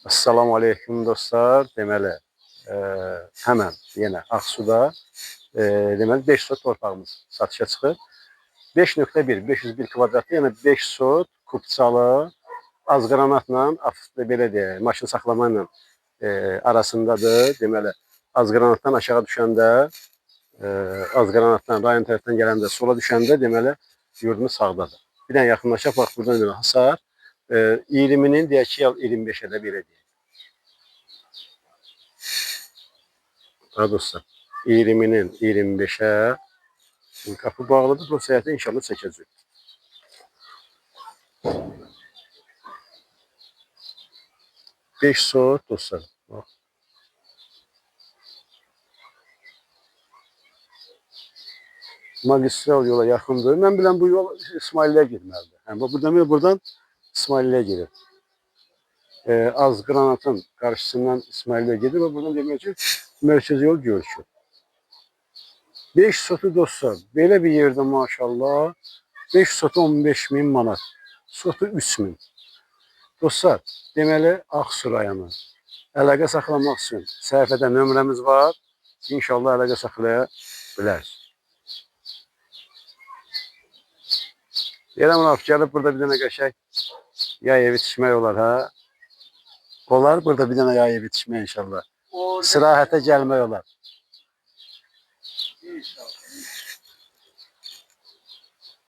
Assalamu aleykum dostlar. Deməli, e, həmən yenə Ağsuda deməli 5 sot torpağımız satışa çıxır. 5.1, 501 kvadratlı, yəni 5 sot kubçalı azqranatla, belə deyək, maşın saxlama ilə arasındadır. Deməli, azqranatdan aşağı düşəndə, azqranatdan rayon tərəfdən gələndə, sola düşəndə deməli yurdumuz sağdadır. Bir dənə yaxınlaşaq, bax buradan deməli hasar 20-nin deyək ki, 25-ə də belə deyək. Ha dostlar, 20'nin 25'e kapı bağladı. Bu seyahati inşallah çəkəcək. Beş saat dostlar. Bak. Magistral yola yaxındır. Mən bilən bu yol İsmailliyə getməlidir. Yəni, bu demək buradan İsmailliyə gedir. Azqranatın qarşısından İsmailliyə gedir və buradan demək ki, mərkəzi yol görüşür. 5 sotu dostlar, belə bir yerdə maşallah 5 sotu 15.000 manat, sotu 3.000. Dostlar, deməli Ağsu rayonu. Əlaqə saxlamaq üçün səhifədə nömrəmiz var. İnşallah əlaqə saxlaya bilərsiniz. Deyirəm Raf, gəlib burada bir dənə qəşəng yay evi tikmək olar, hə? Olar burada bir dənə yay evi tikmək inşallah. Sirahətə gəlmək olar. İnşallah.